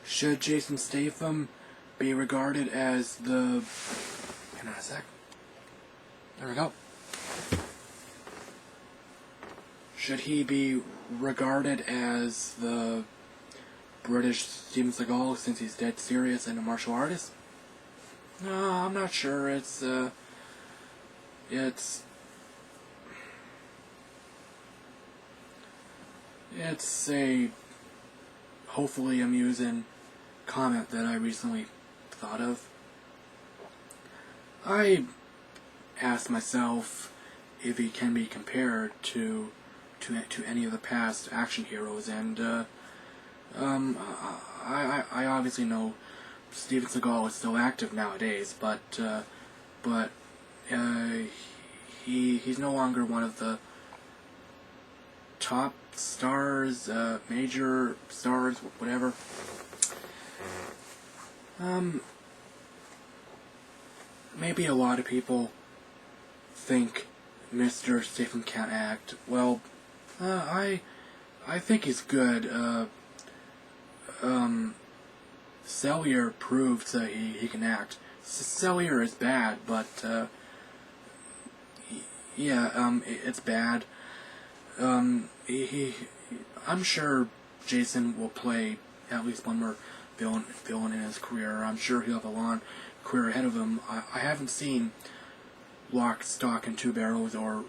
Should Jason Statham be regarded as the... Hang on a sec. There we go. Should he be regarded as the British Steven Seagal since he's dead serious and a martial artist? No, I'm not sure. It's a hopefully amusing comment that I recently thought of. I asked myself if he can be compared to any of the past action heroes, and I obviously know Steven Seagal is still active nowadays, but he's no longer one of the top stars, major stars, whatever. Maybe a lot of people think Mr. Statham can't act. Well, I think he's good. Cellier proved that he can act. Cellier is bad, but it's bad. I'm sure Jason will play at least one more villain in his career. I'm sure he'll have a long career ahead of him. I haven't seen Lock, Stock, and Two Barrels or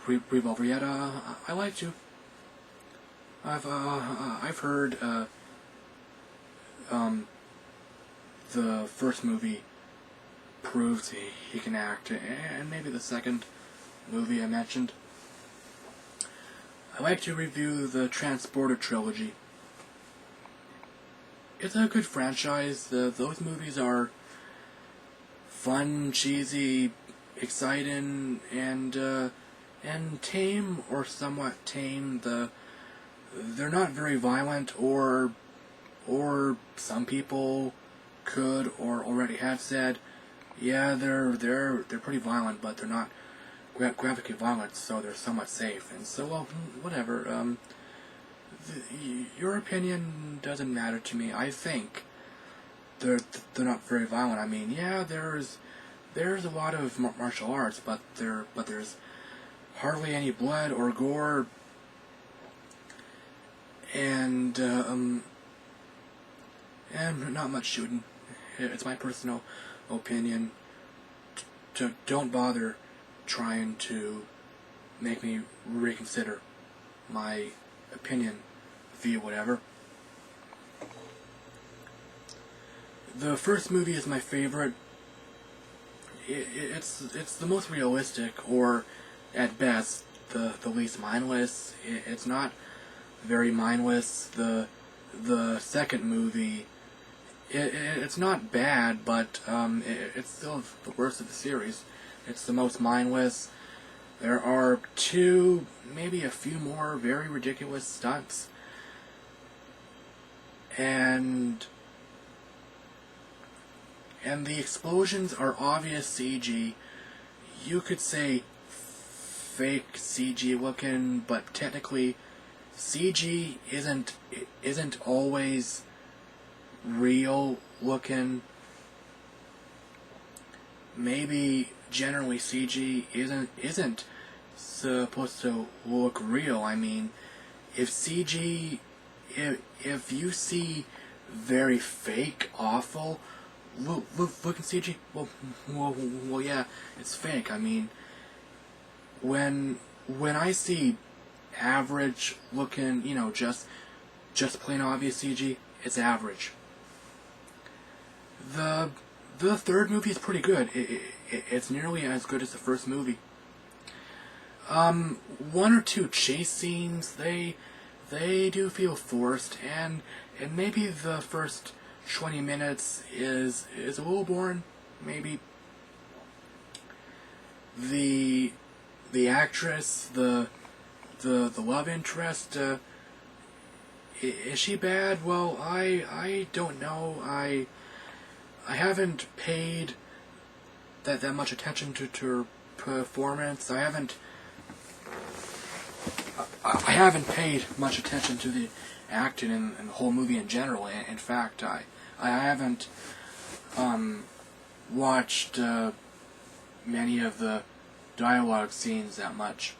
Revolver yet. I like to. I've heard the first movie proves he can act, and maybe the second movie I mentioned. I like to review the Transporter Trilogy. It's a good franchise. Those movies are fun, cheesy, exciting, and tame or somewhat tame. They're not very violent, or some people could or already have said, yeah, they're pretty violent, but they're not graphically violent, so they're somewhat safe. And so, well, whatever. Your opinion doesn't matter to me. I think they're not very violent. I mean, yeah, there's a lot of martial arts, but there's hardly any blood or gore, and not much shooting. It's my personal opinion. Don't bother trying to make me reconsider my opinion via whatever. The first movie is my favorite. It's the most realistic, or at best the least mindless. It's not very mindless. The second movie, it's not bad, but it's still the worst of the series. It's the most mindless. There are two, maybe a few more very ridiculous stunts, and the explosions are obvious CG. You could say fake CG looking, but technically CG isn't always real looking. Maybe generally CG isn't supposed to look real. I mean, if you see very fake, awful looking CG, well, yeah, it's fake. I mean, when I see average looking, just plain obvious CG, it's average. The third movie is pretty good. It's nearly as good as the first movie. One or two chase scenes, they do feel forced, and maybe the first 20 minutes is a little boring. Maybe the actress, the love interest, is she bad? Well, I don't know. I haven't paid that much attention to her performance. I haven't I haven't paid much attention to the acting in the whole movie in general. In fact, I haven't watched many of the dialogue scenes that much.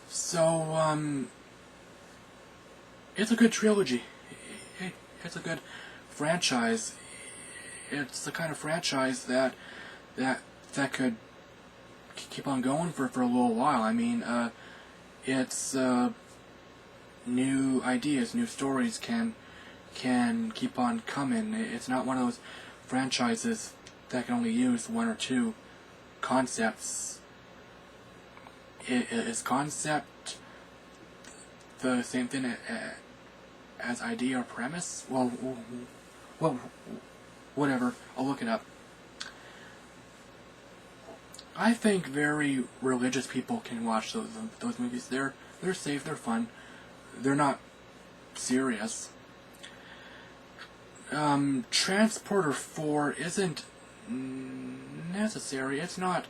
So, it's a good trilogy. It's a good franchise. It's the kind of franchise that could keep on going for a little while. I mean, it's new ideas, new stories can keep on coming. It's not one of those franchises that can only use one or two concepts. Is concept the same thing as idea or premise? Well, whatever. I'll look it up. I think very religious people can watch those movies. They're safe. They're fun. They're not serious. Transporter 4 isn't necessary. It's not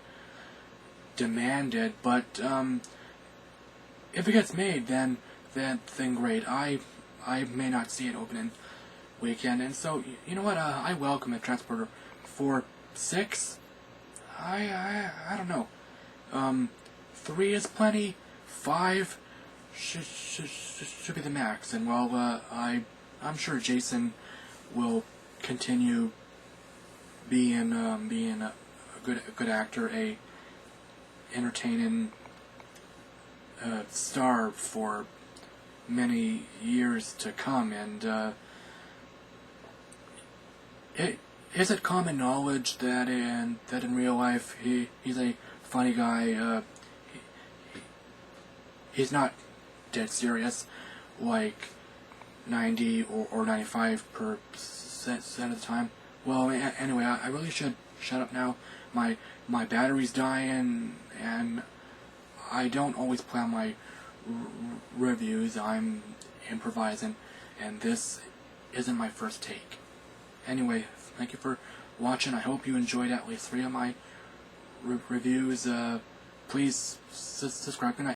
demanded, but if it gets made, then great. I may not see it opening weekend, and so you know what? I welcome it. Transporter 4, 6. I don't know. 3 is plenty. 5 should be the max, and well, I'm sure Jason will continue being a good actor, a entertaining star for many years to come. And is it common knowledge that in real life he's a funny guy? He's not dead serious, like 90 or 95% of the time. Well, anyway, I really should shut up now. My battery's dying, and I don't always plan my reviews. I'm improvising, and this isn't my first take. Anyway, thank you for watching. I hope you enjoyed at least 3 of my reviews. Please subscribe. Good night.